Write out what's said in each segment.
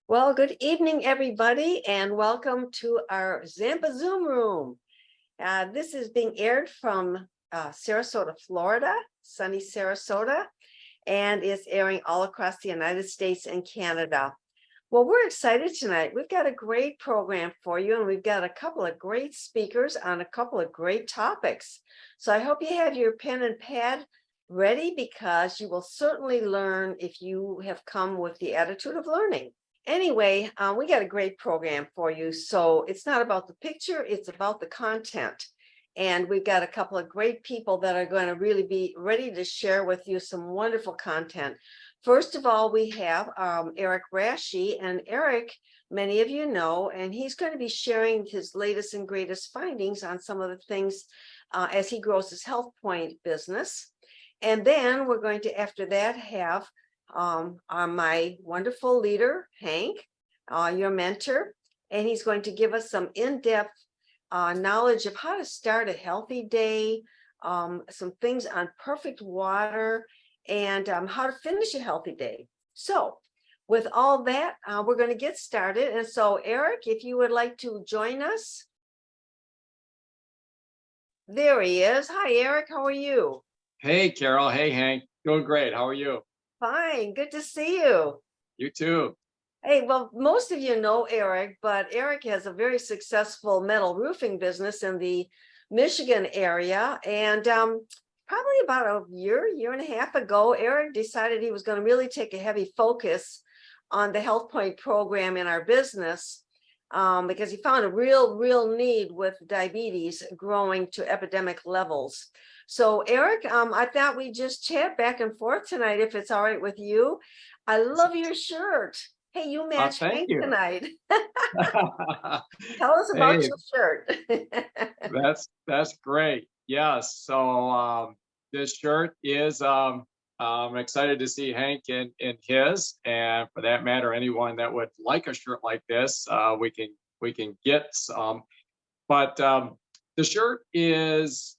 Well, good evening, everybody, and welcome to our Zampa Zoom room. This is being aired from Sarasota, Florida, sunny Sarasota, and is airing all across the United States and Canada. Well, we're excited tonight. We've got a great program for you, and we've got a couple of great speakers on a couple of great topics. So I hope you have your pen and pad ready because you will certainly learn if you have come with the attitude of learning. Anyway, we got a great program for you. So it's not about the picture, it's about the content. And we've got a couple of great people that are going to really be ready to share with you some wonderful content. First of all, we have Eric Rashi, and Eric, many of you know, and he's going to be sharing his latest and greatest findings on some of the things as he grows his HealthPointe business. And then we're going to, after that, have my wonderful leader, Hank, your mentor, and he's going to give us some in-depth knowledge of how to start a healthy day, some things on perfect water, and how to finish a healthy day. So with all that, we're going to get started. And so, Eric, if you would like to join us. There he is. Hi, Eric. How are you? Hey, Carol. Hey, Hank. Doing great. How are you? Fine. Good to see you. You too. Hey, well, most of you know Eric, but Eric has a very successful metal roofing business in the Michigan area. And probably about a year and a half ago, Eric decided he was going to really take a heavy focus on the HealthPointe program in our business because he found a real need with diabetes growing to epidemic levels. So, Eric, I thought we'd just chat back and forth tonight, if it's all right with you. I love your shirt. Hey, you match Thank Hank you. tonight. Tell us about Hey, your shirt. that's great. Yes. So this shirt is I'm excited to see Hank in his, and for that matter, anyone that would like a shirt like this, we can get some. But the shirt is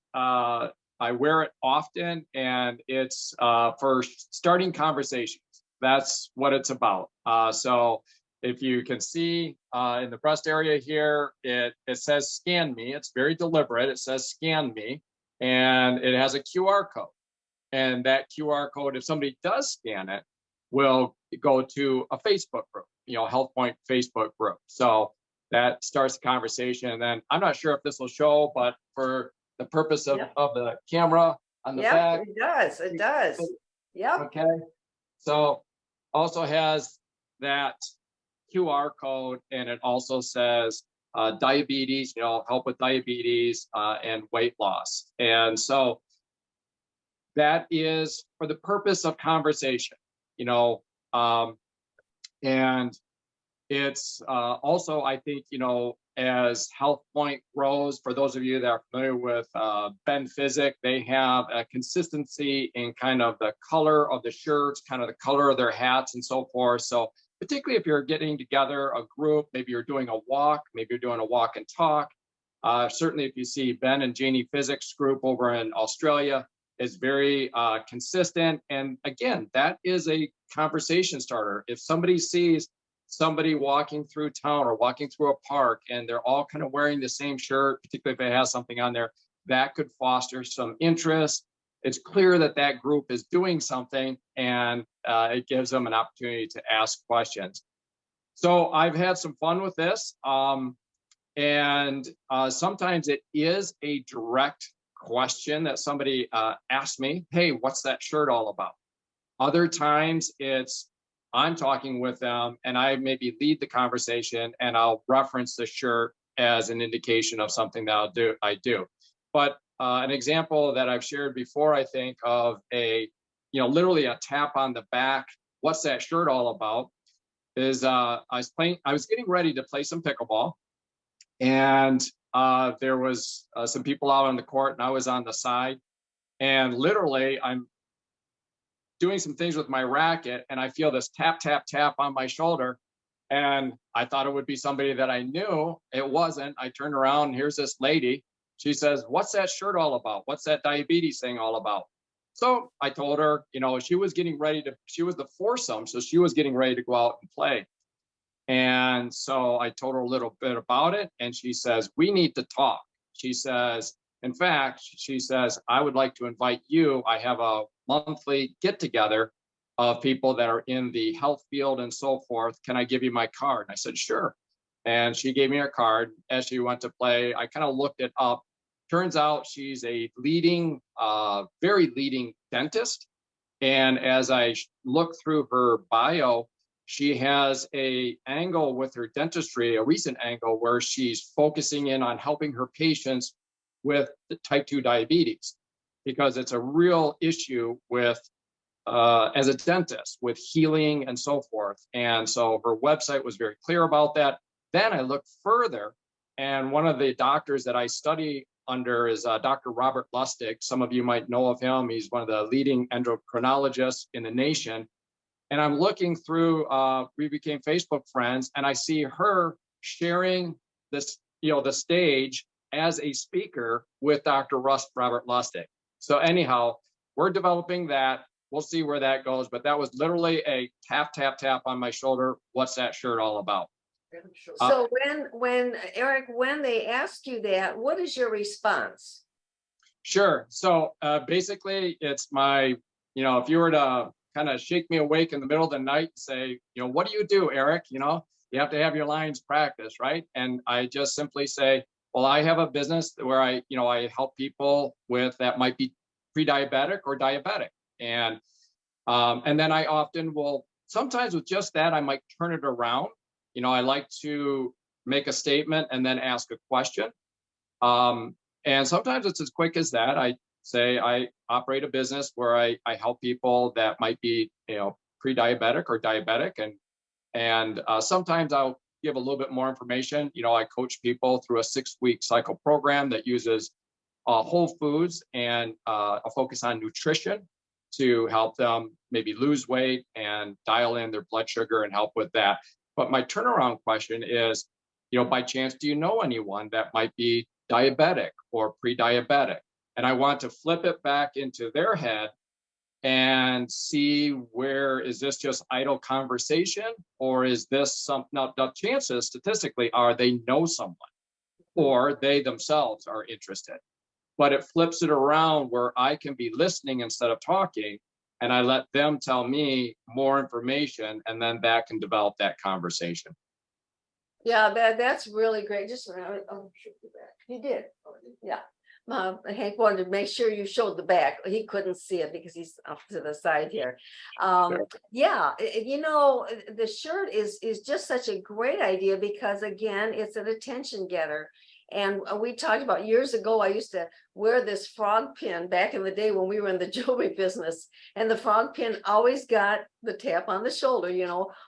I wear it often, and it's for starting conversations. That's what it's about. So if you can see in the breast area here, it says scan me. It's very deliberate. It says scan me, and it has a QR code. And that QR code, if somebody does scan it, will go to a Facebook group, HealthPointe Facebook group. So that starts the conversation. And then I'm not sure if this will show, but for the purpose of, Yep. of the camera on the back. It does. It does. Yep. Okay. So also has that QR code, and it also says diabetes, help with diabetes and weight loss. And so that is for the purpose of conversation, and it's also, I think, as HealthPointe grows, for those of you that are familiar with Ben Physic, they have a consistency in kind of the color of the shirts, kind of the color of their hats and so forth. So particularly if you're getting together a group, maybe you're doing a walk, maybe you're doing a walk and talk. Certainly if you see Ben and Janie Physic's group over in Australia, is very consistent. And again, that is a conversation starter. If somebody sees somebody walking through town or walking through a park and they're all kind of wearing the same shirt, particularly if it has something on there, that could foster some interest. It's clear that that group is doing something, and it gives them an opportunity to ask questions. So I've had some fun with this. And sometimes it is a direct question that somebody asked me, hey, what's that shirt all about? Other times it's I'm talking with them and I maybe lead the conversation and I'll reference the shirt as an indication of something that I do. But an example that I've shared before, I think, of literally a tap on the back, what's that shirt all about, is I was getting ready to play some pickleball, and there was some people out on the court and I was on the side, and literally I'm doing some things with my racket and I feel this tap, tap, tap on my shoulder. And I thought it would be somebody that I knew. It wasn't. I turned around and here's this lady. She says, what's that shirt all about? What's that diabetes thing all about? So I told her, she was the foursome. So she was getting ready to go out and play. And so I told her a little bit about it, and she says, we need to talk. She says, in fact, she says, I would like to invite you. I have a monthly get together of people that are in the health field and so forth. Can I give you my card? And I said, sure. And she gave me her card. As she went to play, I kind of looked it up. Turns out she's a leading, very leading dentist. And as I look through her bio, she has a angle with her dentistry, a recent angle where she's focusing in on helping her patients with type 2 diabetes, because it's a real issue with as a dentist with healing and so forth. And so her website was very clear about that. Then I looked further, and one of the doctors that I study under is Dr. Robert Lustig. Some of you might know of him. He's one of the leading endocrinologists in the nation. And I'm looking through, we became Facebook friends, and I see her sharing this, the stage as a speaker with Dr. Robert Lustig. So anyhow, we're developing that. We'll see where that goes. But that was literally a tap, tap, tap on my shoulder. What's that shirt all about? So when Eric, when they ask you that, what is your response? Sure. So basically, it's my, if you were to kind of shake me awake in the middle of the night and say, what do you do, Eric? You have to have your lines practiced, right? And I just simply say, well, I have a business where I help people with that might be pre-diabetic or diabetic. And then I often will, sometimes with just that, I might turn it around. I like to make a statement and then ask a question. And sometimes it's as quick as that. I say I operate a business where I help people that might be, pre-diabetic or diabetic. And sometimes I'll give a little bit more information. I coach people through a 6-week cycle program that uses whole foods and a focus on nutrition to help them maybe lose weight and dial in their blood sugar and help with that. But my turnaround question is, by chance, do you know anyone that might be diabetic or pre-diabetic? And I want to flip it back into their head and see, where is this just idle conversation, or is this something? Now, the chances statistically are they know someone or they themselves are interested. But it flips it around where I can be listening instead of talking, and I let them tell me more information, and then that can develop that conversation. Yeah, that's really great. Just oh, he did. Yeah. Hank wanted to make sure you showed the back. He couldn't see it because he's off to the side here. Yeah, the shirt is just such a great idea because, again, it's an attention getter. And we talked about years ago, I used to wear this frog pin back in the day when we were in the jewelry business. And the frog pin always got the tap on the shoulder,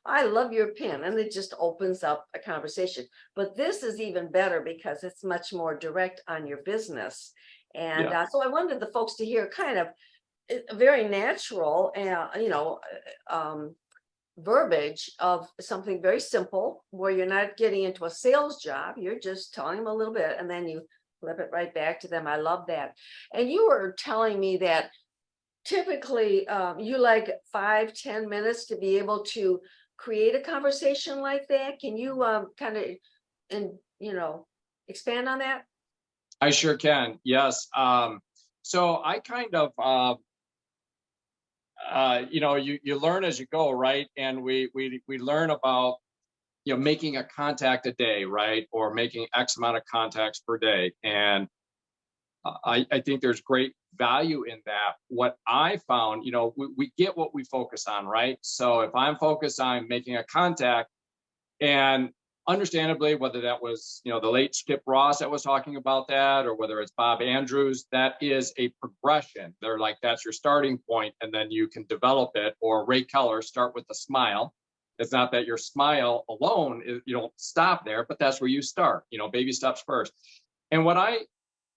I love your pin. And it just opens up a conversation. But this is even better because it's much more direct on your business. And so I wanted the folks to hear kind of a very natural, verbiage of something very simple where you're not getting into a sales job. You're just telling them a little bit and then you flip it right back to them. I love that. And you were telling me that typically you like 5-10 minutes to be able to create a conversation like that. Can you kind of expand on that? I sure can. Yes. So I kind of you learn as you go, right? And we learn about, making a contact a day, right? Or making X amount of contacts per day. And I think there's great value in that. What I found, we get what we focus on, right? So if I'm focused on making a contact, and understandably, whether that was, the late Skip Ross that was talking about that, or whether it's Bob Andrews, that is a progression. They're like, that's your starting point, and then you can develop it. Or Ray Keller, start with a smile. It's not that your smile alone, you don't stop there, but that's where you start, baby steps first. And what I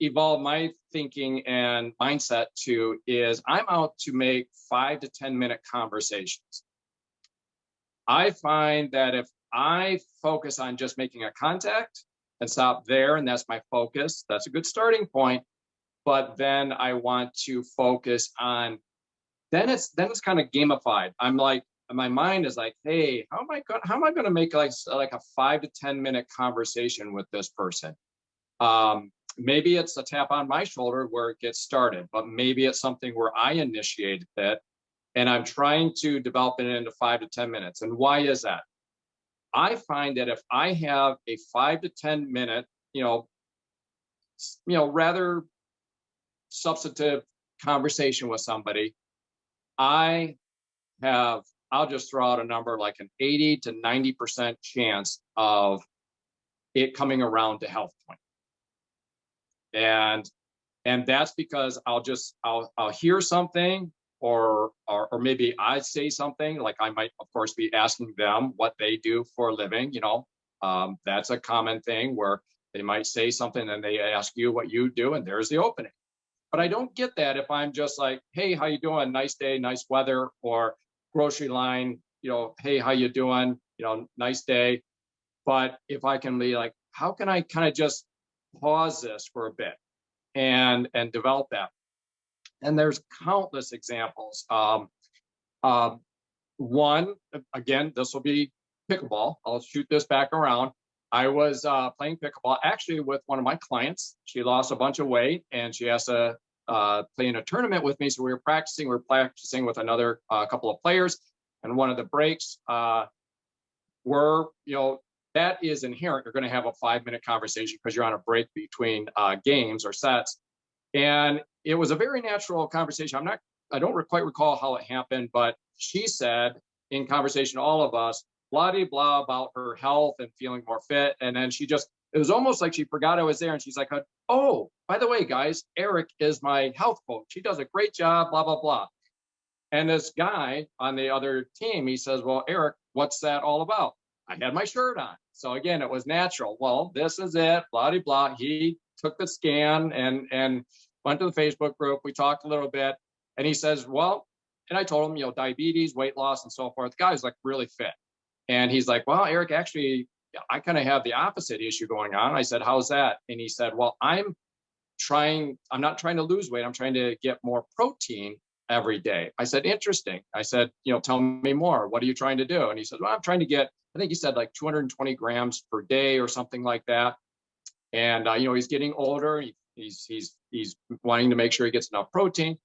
evolve my thinking and mindset to is I'm out to make 5 to 10 minute conversations. I find that if I focus on just making a contact and stop there, and that's my focus, that's a good starting point. But then I want to focus on, then it's kind of gamified. I'm like, and my mind is like, hey, how am I going to make like a 5 to 10 minute conversation with this person? Maybe it's a tap on my shoulder where it gets started, but maybe it's something where I initiated it and I'm trying to develop it into 5 to 10 minutes. And why is that? I find that if I have a 5 to 10 minute, rather substantive conversation with somebody, I'll just throw out a number like an 80 to 90% chance of it coming around to HealthPointe. And that's because I'll hear something or maybe I say something, like I might of course be asking them what they do for a living. That's a common thing where they might say something and they ask you what you do, and there's the opening. But I don't get that if I'm just like, hey, how you doing? Nice day, nice weather, or grocery line, hey, how you doing? Nice day. But if I can be like, how can I kind of just pause this for a bit and develop that? And there's countless examples. One, again, this will be pickleball. I'll shoot this back around. I was playing pickleball actually with one of my clients. She lost a bunch of weight and she has to play in a tournament with me. So we were practicing. We were practicing with another couple of players. And one of the breaks were, that is inherent. You're going to have a 5-minute conversation because you're on a break between games or sets. And it was a very natural conversation. I don't quite recall how it happened, but she said in conversation to all of us, blah, blah, blah about her health and feeling more fit. And then it was almost like she forgot I was there. And she's like, oh, by the way, guys, Eric is my health coach. He does a great job, blah, blah, blah. And this guy on the other team, he says, well, Eric, what's that all about? I had my shirt on. So again, it was natural. Well, this is it, blah, blah, blah. He took the scan and went to the Facebook group. We talked a little bit. And he says, well, and I told him, diabetes, weight loss, and so forth. The guy's like really fit. And he's like, well, Eric, actually, I kind of have the opposite issue going on. I said, how's that? And he said, well, I'm not trying to lose weight. I'm trying to get more protein every day. I said, interesting. I said, tell me more. What are you trying to do? And he said, well, I'm trying to get, I think he said like 220 grams per day or something like that. And, he's getting older. He's wanting to make sure he gets enough protein.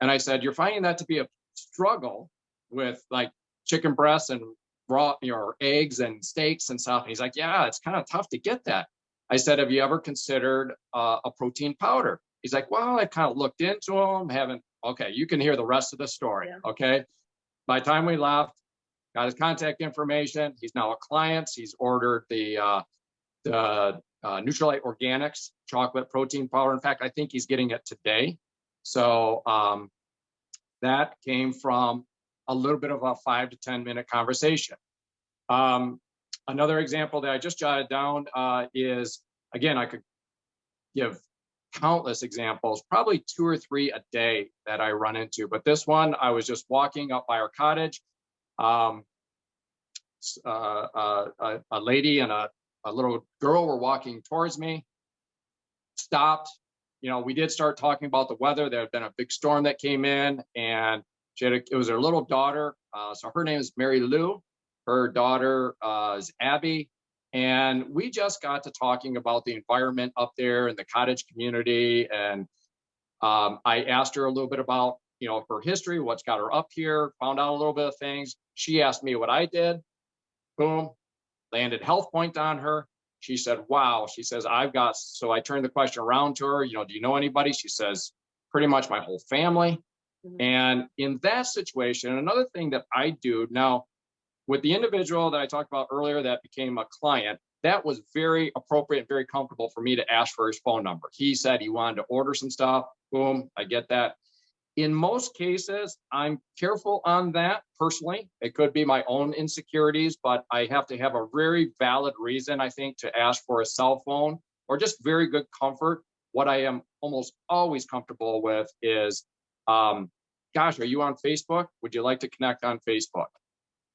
And I said, you're finding that to be a struggle with like chicken breasts and raw, eggs and steaks and stuff. And he's like, yeah, it's kind of tough to get that. I said, have you ever considered a protein powder? He's like, well, I kind of looked into them, okay, you can hear the rest of the story. Yeah. Okay. By the time we left, got his contact information. He's now a client. He's ordered the Nutrilite Organics chocolate protein powder. In fact, I think he's getting it today. So that came from a little bit of a 5 to 10 minute conversation. Another example that I just jotted down is, again, I could give countless examples, probably 2 or 3 a day that I run into. But this one, I was just walking up by our cottage. A lady and a little girl were walking towards me, stopped. We did start talking about the weather. There had been a big storm that came in, and it was her little daughter. So her name is Mary Lou. Her daughter is Abby. And we just got to talking about the environment up there in the cottage community. And I asked her a little bit about, her history, what's got her up here, found out a little bit of things. She asked me what I did. Boom, landed HealthPointe on her. She said, wow. She says, so I turned the question around to her, do you know anybody? She says, pretty much my whole family. Mm-hmm. And in that situation, another thing that I do now, with the individual that I talked about earlier that became a client, that was very appropriate, very comfortable for me to ask for his phone number. He said he wanted to order some stuff. Boom, I get that. In most cases, I'm careful on that personally. It could be my own insecurities, but I have to have a very valid reason, I think, to ask for a cell phone or just very good comfort. What I am almost always comfortable with is, gosh, are you on Facebook? Would you like to connect on Facebook?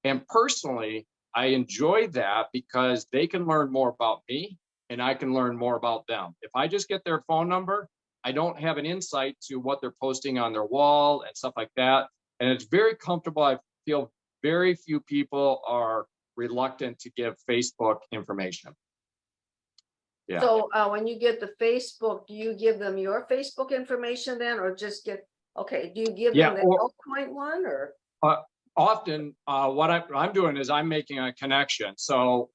And personally, I enjoy that because they can learn more about me and I can learn more about them. If I just get their phone number, I don't have an insight to what they're posting on their wall and stuff like that. And it's very comfortable. I feel very few people are reluctant to give Facebook information. Yeah. So when you get the Facebook, do you give them your Facebook information then, or just okay, do you give them the HealthPointe one, or? Often what I'm doing is I'm making a connection. So,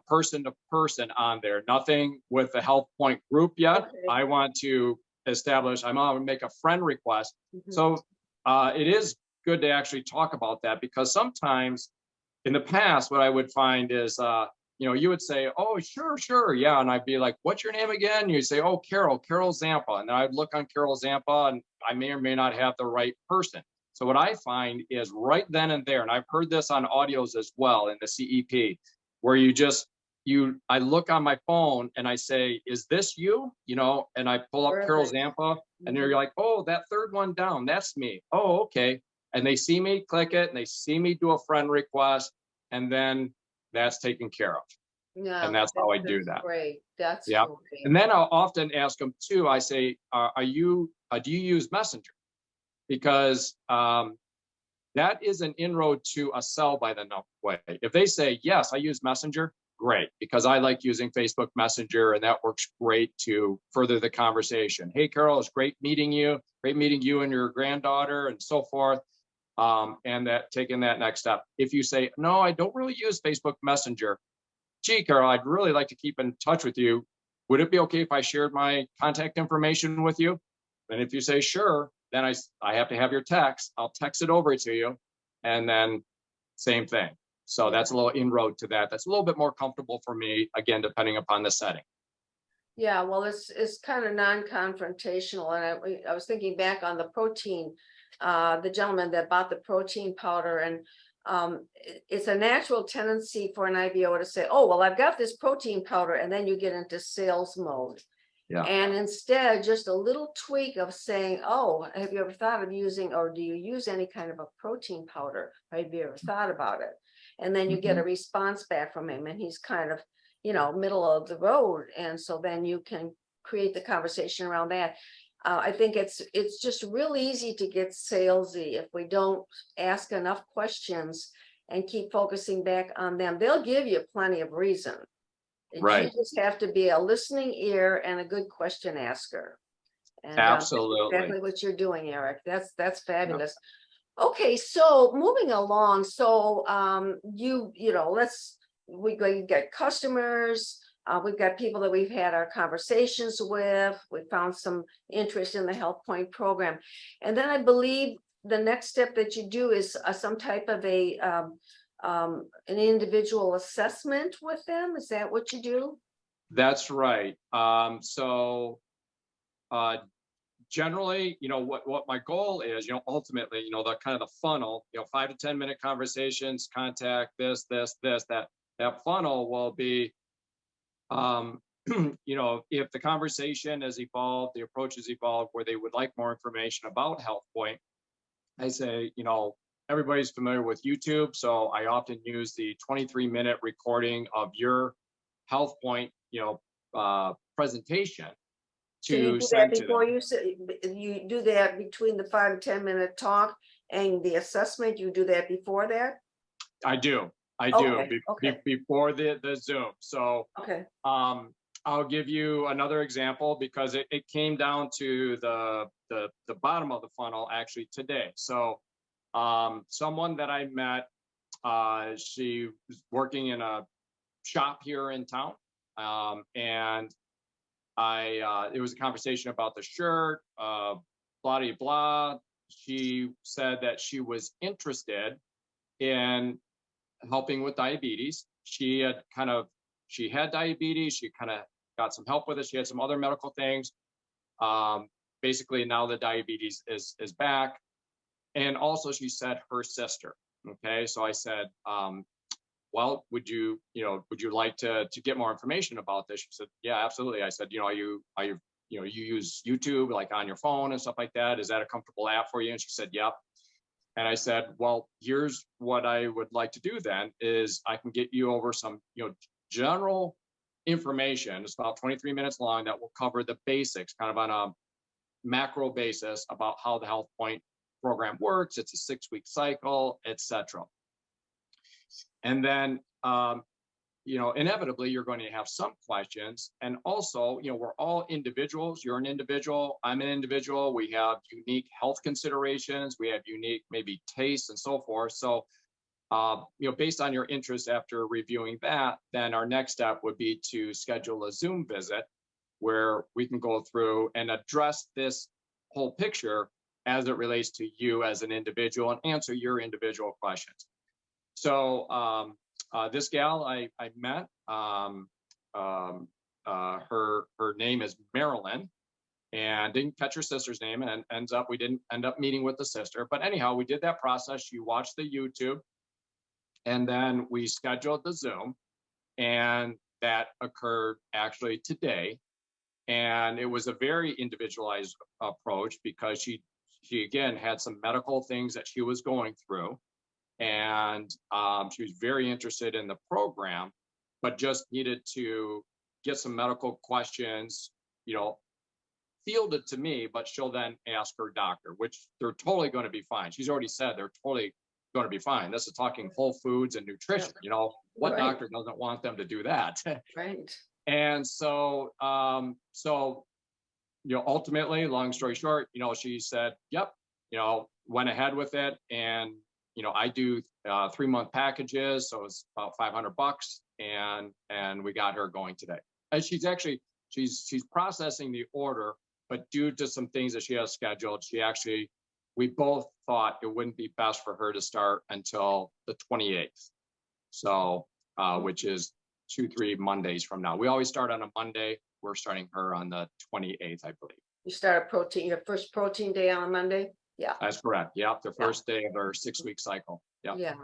person to person on there, nothing with the HealthPointe group yet. Okay. I want to establish, I'm going to make a friend request. So it is good to actually talk about that, because sometimes in the past, what I would find is, you would say, oh, sure. Yeah. And I'd be like, what's your name again? You say, oh, Carol Zampa. And then I'd look on Carol Zampa and I may or may not have the right person. So what I find is right then and there, and I've heard this on audios as well in the CEP, where I look on my phone and I say, is this you? And I pull up Carol Zampa and they're like, oh, that third one down, that's me. Oh, okay. And they see me click it and they see me do a friend request, and then that's taken care of. Yeah, and that's how I do that. Great. That's yeah. great. And then I'll often ask them too, I say, do you use Messenger? Because that is an inroad to a sell by the way. If they say, yes, I use Messenger, great, because I like using Facebook Messenger and that works great to further the conversation. Hey, Carol, it's great meeting you and your granddaughter and so forth. And that taking that next step. If you say, no, I don't really use Facebook Messenger. Gee, Carol, I'd really like to keep in touch with you. Would it be okay if I shared my contact information with you? And if you say, sure, then I have to have your text. I'll text it over to you. And then same thing. So that's a little inroad to that. That's a little bit more comfortable for me, again, depending upon the setting. Yeah, well, it's kind of non-confrontational. And I was thinking back on the protein, the gentleman that bought the protein powder, and it's a natural tendency for an IBO to say, oh, well, I've got this protein powder, and then you get into sales mode. Yeah. And instead, just a little tweak of saying, oh, have you ever thought of using, or do you use any kind of a protein powder? Have you ever thought about it? And then you get a response back from him, and he's kind of, middle of the road. And so then you can create the conversation around that. I think it's just real easy to get salesy if we don't ask enough questions and keep focusing back on them. They'll give you plenty of reason. Right. You just have to be a listening ear and a good question asker. And absolutely, exactly what you're doing, Eric. That's fabulous. Yep. Okay, so moving along. So we got customers. We've got people that we've had our conversations with. We found some interest in the HealthPointe program. And then I believe the next step that you do is some type of an individual assessment with them. Is that what you do? That's right. Generally, what my goal is, ultimately, the kind of the funnel, 5 to 10 minute conversations, contact this, that funnel will be, if the conversation has evolved, the approach has evolved where they would like more information about HealthPointe, I say, everybody's familiar with YouTube. So I often use the 23-minute recording of your HealthPointe, presentation. So you do that before you do that between the 5 to 10 minute talk and the assessment. You do that before that? I do. Before the Zoom. So I'll give you another example because it came down to the bottom of the funnel actually today. So someone that I met, she was working in a shop here in town, and it was a conversation about the shirt, blah, blah, blah. She said that she was interested in helping with diabetes. She had diabetes. She kind of got some help with it. She had some other medical things. Basically now the diabetes is back. And also she said her sister. Okay. So I said, well, would you like to get more information about this? She said, yeah, absolutely. I said, you use YouTube like on your phone and stuff like that. Is that a comfortable app for you? And she said, yep. And I said, well, here's what I would like to do then is I can get you over some, general information. It's about 23 minutes long that will cover the basics kind of on a macro basis about how the HealthPointe program works. It's a 6-week cycle, etc. And then, inevitably, you're going to have some questions. And also, we're all individuals. You're an individual. I'm an individual. We have unique health considerations. We have unique, maybe, tastes and so forth. So, based on your interest after reviewing that, then our next step would be to schedule a Zoom visit where we can go through and address this whole picture as it relates to you as an individual and answer your individual questions. So this gal I met, her name is Marilyn, and didn't catch her sister's name, and we didn't end up meeting with the sister. But anyhow, we did that process. She watched the YouTube, and then we scheduled the Zoom, and that occurred actually today. And it was a very individualized approach because she again had some medical things that she was going through, and she was very interested in the program, but just needed to get some medical questions, fielded to me, but she'll then ask her doctor, which they're totally going to be fine. She's already said they're totally going to be fine. This is talking whole foods and nutrition. What Right. doctor doesn't want them to do that? Right. And so, ultimately, long story short, she said, yep, went ahead with it. And, I do 3-month packages. So it's about $500, and we got her going today. And she's processing the order, but due to some things that she has scheduled, we both thought it wouldn't be best for her to start until the 28th. So, which is 2-3 Mondays from now. We always start on a Monday. We're starting her on the 28th, I believe. You start your first protein day on a Monday? Yeah. That's correct. Yep. The first day of our 6-week cycle. Yep. Yeah.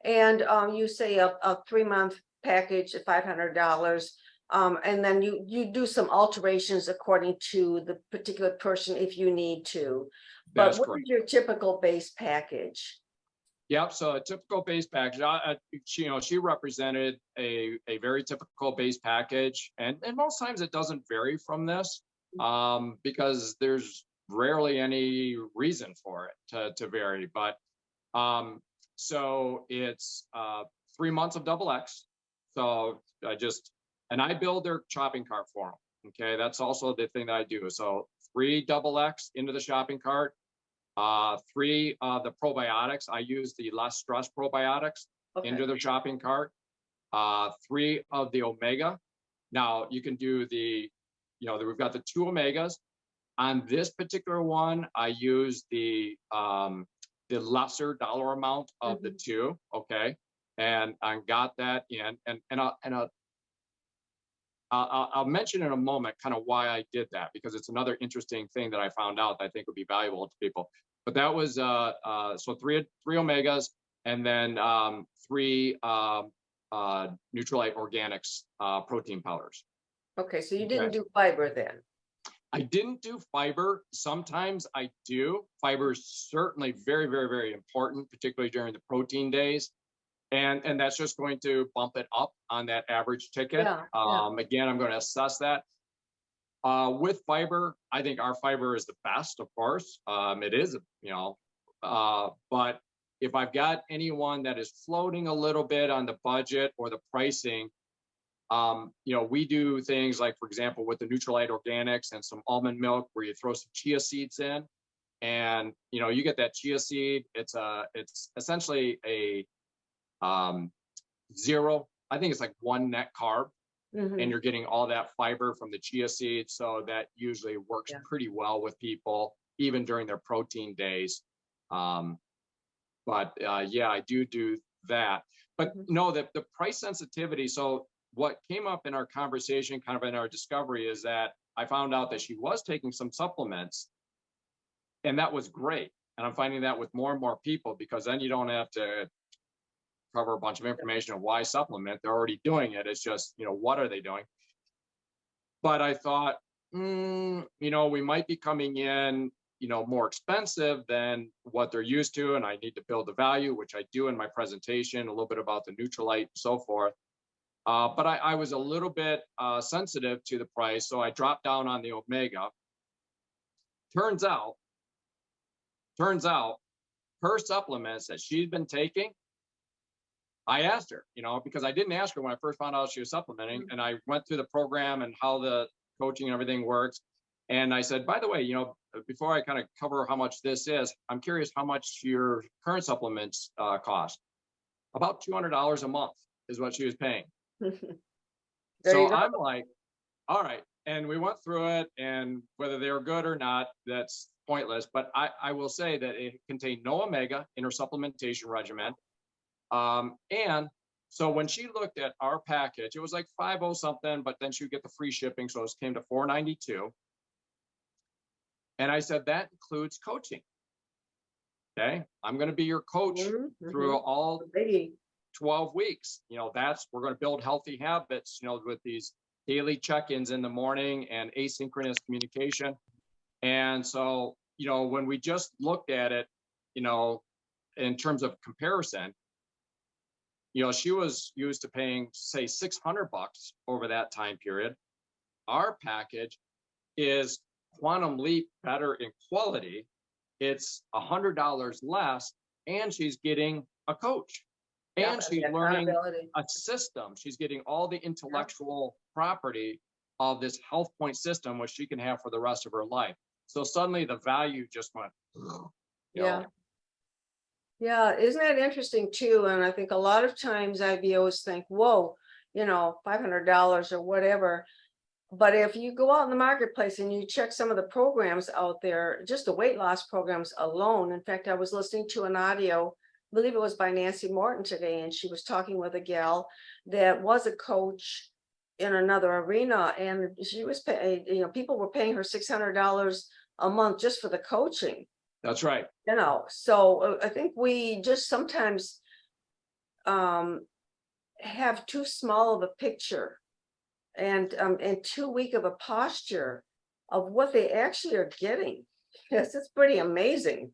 And you say a 3-month package at $500. And then you do some alterations according to the particular person if you need to. But That's what correct. is your typical base package? Yep. So a typical base package, she represented a very typical base package. And most times it doesn't vary from this because there's rarely any reason for it to vary. But so it's 3 months of double X. So I build their shopping cart for them. Okay. That's also the thing that I do. So 3 double X into the shopping cart. 3 the probiotics. I use the less stress probiotics into the shopping cart. 3 of the omega. Now you can do we've got the 2 omegas. On this particular one, I use the lesser dollar amount of the 2. Okay, and I got that in, and I'll mention in a moment kind of why I did that, because it's another interesting thing that I found out that I think would be valuable to people. But that was so 3 omegas, and then 3 Neutralite Organics protein powders. Okay, so you didn't do fiber then? I didn't do fiber. Sometimes I do. Fiber is certainly very, very, very important, particularly during the protein days. And that's just going to bump it up on that average ticket. Again, I'm going to assess that. With fiber, I think our fiber is the best, of course. It is, but if I've got anyone that is floating a little bit on the budget or the pricing, we do things like, for example, with the Neutralite Organics and some almond milk, where you throw some chia seeds in, and you get that chia seed. It's essentially a 0. I think it's like 1 net carb, and you're getting all that fiber from the chia seed. So that usually works pretty well with people, even during their protein days. But I do that. But no, the price sensitivity. So what came up in our conversation, kind of in our discovery, is that I found out that she was taking some supplements, and that was great. And I'm finding that with more and more people, because then you don't have to cover a bunch of information on why supplement. They're already doing it. It's just, what are they doing? But I thought, we might be coming in, more expensive than what they're used to. And I need to build the value, which I do in my presentation, a little bit about the Neutralite and so forth. But I was a little bit sensitive to the price. So I dropped down on the omega. Turns out Turns out her supplements that she'd been taking, I asked her, because I didn't ask her when I first found out she was supplementing, and I went through the program and how the coaching and everything works. And I said, by the way, before I kind of cover how much this is, I'm curious how much your current supplements cost. About $200 a month is what she was paying. So I'm like, all right. And we went through it, and whether they were good or not, that's pointless. But I will say that it contained no omega in her supplementation regimen. And so when she looked at our package, it was like 50 something, but then she would get the free shipping. So it came to $492. And I said, that includes coaching. Okay. I'm going to be your coach through all 12 weeks. We're going to build healthy habits, with these daily check-ins in the morning and asynchronous communication. And so, when we just looked at it, in terms of comparison, she was used to paying, say, $600 over that time period. Our package is quantum leap better in quality. It's $100 less, and she's getting a coach, and she's learning a system. She's getting all the intellectual property of this HealthPointe system, which she can have for the rest of her life. So suddenly the value just went. Yeah, isn't that interesting too? And I think a lot of times IBOs think, whoa, $500 or whatever. But if you go out in the marketplace and you check some of the programs out there, just the weight loss programs alone. In fact, I was listening to an audio, I believe it was by Nancy Morton today, and she was talking with a gal that was a coach in another arena, and she was paid, people were paying her $600 a month just for the coaching. That's right. So I think we just sometimes have too small of a picture and too weak of a posture of what they actually are getting. Yes, it's pretty amazing.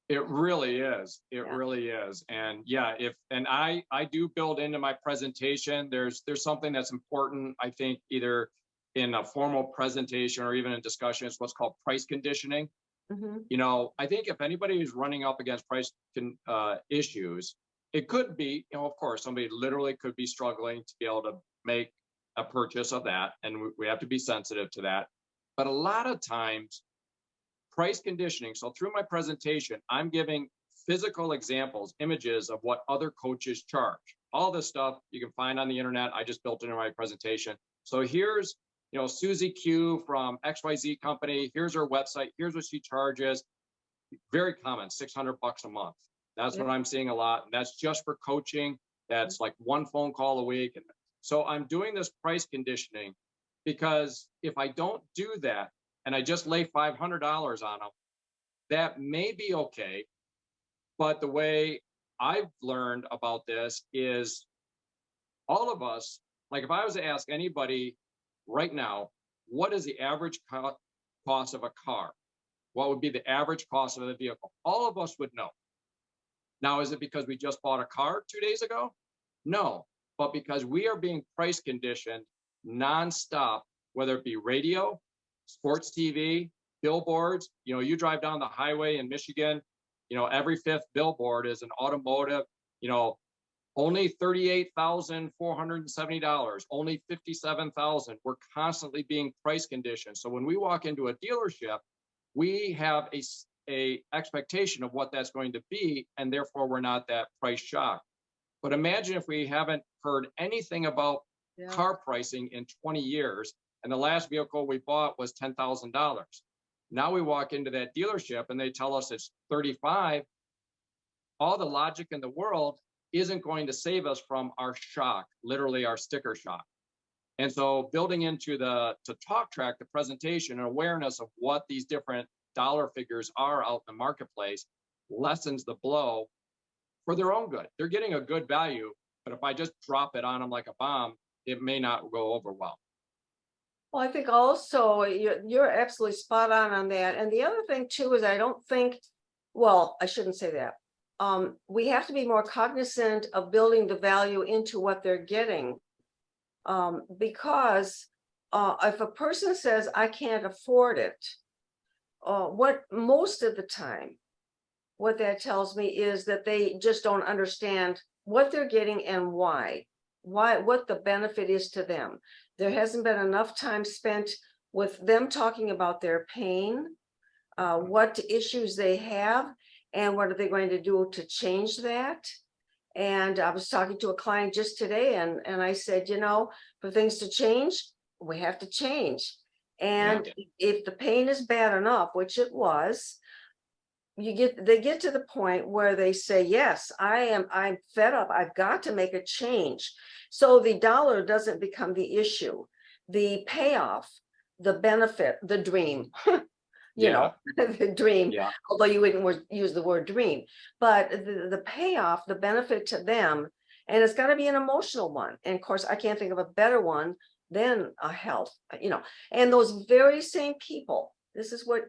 It really is. It really is. And I do build into my presentation. There's something that's important, I think, either in a formal presentation or even in discussion. It's what's called price conditioning. I think if anybody is running up against price issues, it could be, of course, somebody literally could be struggling to be able to make a purchase of that, and we have to be sensitive to that. But a lot of times, price conditioning. So through my presentation, I'm giving physical examples, images of what other coaches charge. All this stuff you can find on the internet. I just built it into my presentation. So here's, Susie Q from XYZ company. Here's her website. Here's what she charges. Very common, $600 a month. That's what I'm seeing a lot. And that's just for coaching. That's like one phone call a week. And so I'm doing this price conditioning because if I don't do that and I just lay $500 on them, that may be okay. But the way I've learned about this is all of us, like if I was to ask anybody right now, what is the average cost of a car? What would be the average cost of a vehicle? All of us would know. Now, is it because we just bought a car 2 days ago? No, but because we are being price conditioned nonstop, whether it be radio, sports TV, billboards. You drive down the highway in Michigan, every fifth billboard is an automotive, only $38,470, only $57,000. We're constantly being price conditioned. So when we walk into a dealership, we have a expectation of what that's going to be, and therefore we're not that price shocked. But imagine if we haven't heard anything about car pricing in 20 years, and the last vehicle we bought was $10,000. Now we walk into that dealership and they tell us it's 35. All the logic in the world isn't going to save us from our shock, literally our sticker shock. And so building into the talk track, the presentation and awareness of what these different dollar figures are out in the marketplace lessens the blow for their own good. They're getting a good value, but if I just drop it on them like a bomb, it may not go over well. Well, I think also you're absolutely spot on that. And the other thing too is I don't think, well, I shouldn't say that. We have to be more cognizant of building the value into what they're getting. Because if a person says, I can't afford it, what most of the time, what that tells me is that they just don't understand what they're getting and what the benefit is to them. There hasn't been enough time spent with them talking about their pain, what issues they have, and what are they going to do to change that. And I was talking to a client just today, and I said, for things to change, we have to change. And if the pain is bad enough, which it was, they get to the point where they say, yes, I'm fed up. I've got to make a change. So the dollar doesn't become the issue. The payoff, the benefit, the dream, the dream, although you wouldn't use the word dream, but the payoff, the benefit to them, and it's got to be an emotional one. And of course, I can't think of a better one than a health, and those very same people, this is what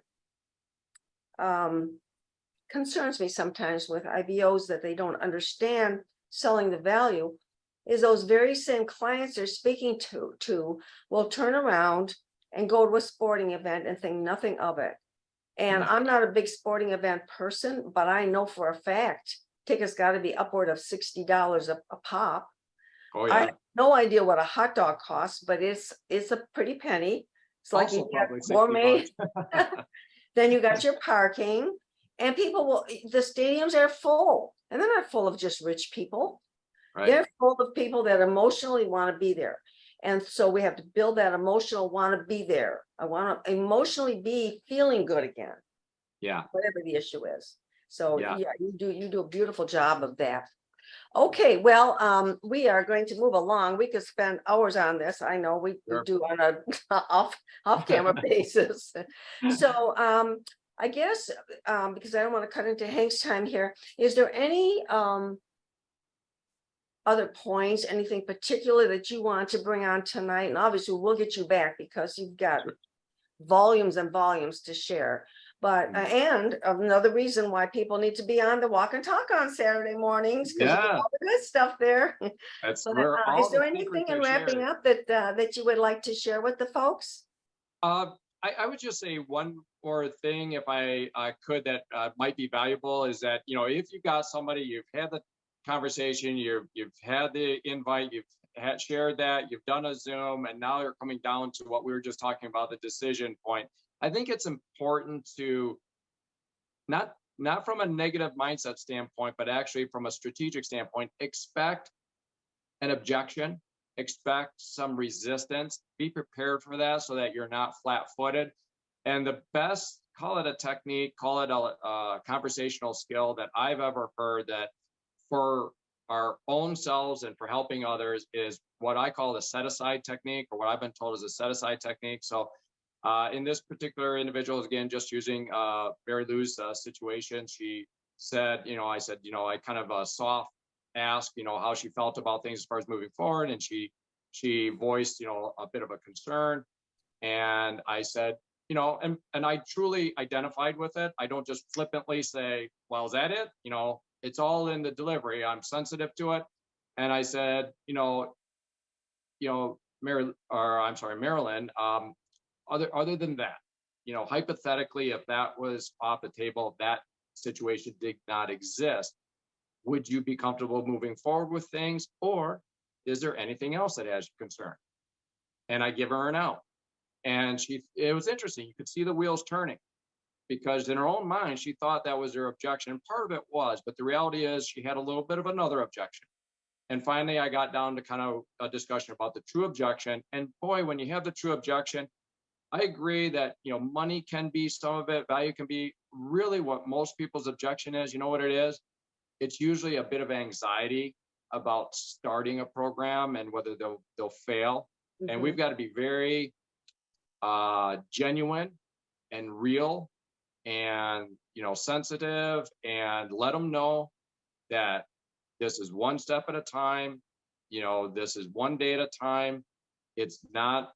concerns me sometimes with IBOs, that they don't understand selling the value, is those very same clients they're speaking to will turn around and go to a sporting event and think nothing of it. And I'm not a big sporting event person, but I know for a fact tickets got to be upward of $60 a pop. Oh, yeah. I have no idea what a hot dog costs, but it's a pretty penny. It's like Also you get probably gourmet. $60. Then you got your parking, and the stadiums are full, and they're not full of just rich people. Right. They're full of people that emotionally want to be there. And so we have to build that emotional want to be there. I want to emotionally be feeling good again. Yeah. Whatever the issue is. So Yeah. you do a beautiful job of that. Okay, well, we are going to move along. We could spend hours on this. I know we do on a off camera basis. So I guess because I don't want to cut into Hank's time here, is there any other points, anything particular that you want to bring on tonight? And obviously we'll get you back because you've got volumes and volumes to share. But and another reason why people need to be on the Walk and Talk on Saturday mornings, because you get all the good stuff there. That's But, where all is there the anything secrets in are wrapping shared. up that you would like to share with the folks? I would just say one more thing, if I could, that might be valuable, is that, if you've got somebody, you've had the conversation, you've had the invite, you've shared that, you've done a Zoom, and now you're coming down to what we were just talking about, the decision point. I think it's important to not from a negative mindset standpoint, but actually from a strategic standpoint, expect an objection, expect some resistance, be prepared for that so that you're not flat-footed. And the best, call it a technique, call it a conversational skill that I've ever heard that for our own selves and for helping others is what I call the set-aside technique, or what I've been told is a set-aside technique. So in this particular individual, again, just using Mary Lou's situation, she said, I said, I kind of soft asked, how she felt about things as far as moving forward. And she voiced, a bit of a concern. And I said, and I truly identified with it. I don't just flippantly say, well, is that it? It's all in the delivery. I'm sensitive to it. And I said, Marilyn, other than that, hypothetically, if that was off the table, if that situation did not exist, would you be comfortable moving forward with things, or is there anything else that has you concerned? And I give her an out. And it was interesting. You could see the wheels turning, because in her own mind, she thought that was her objection. And part of it was, but the reality is she had a little bit of another objection. And finally, I got down to kind of a discussion about the true objection. And boy, when you have the true objection, I agree that, money can be some of it, value can be. Really what most people's objection is, you know what it is? It's usually a bit of anxiety about starting a program and whether they'll fail. Mm-hmm. And we've got to be very genuine and real and, sensitive, and let them know that this is one step at a time. This is one day at a time. It's not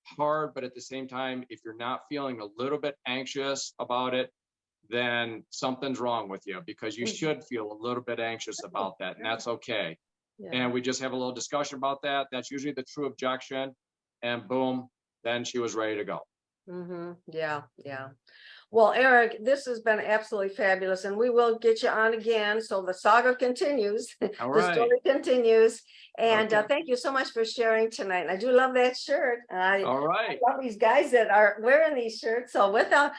hard, but at the same time, if you're not feeling a little bit anxious about it, then something's wrong with you, because you should feel a little bit anxious about that, and that's okay. Yeah. And we just have a little discussion about that. That's usually the true objection, and boom, then she was ready to go. Mm-hmm. Yeah. Well, Eric, this has been absolutely fabulous, and we will get you on again. So the saga continues, All the right. story continues. And Okay. thank you so much for sharing tonight. And I do love that shirt. I All right. love these guys that are wearing these shirts. So with that,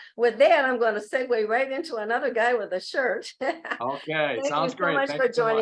I'm going to segue right into another guy with a shirt. Okay. Thank you Sounds so great. much Thank for you so much. joining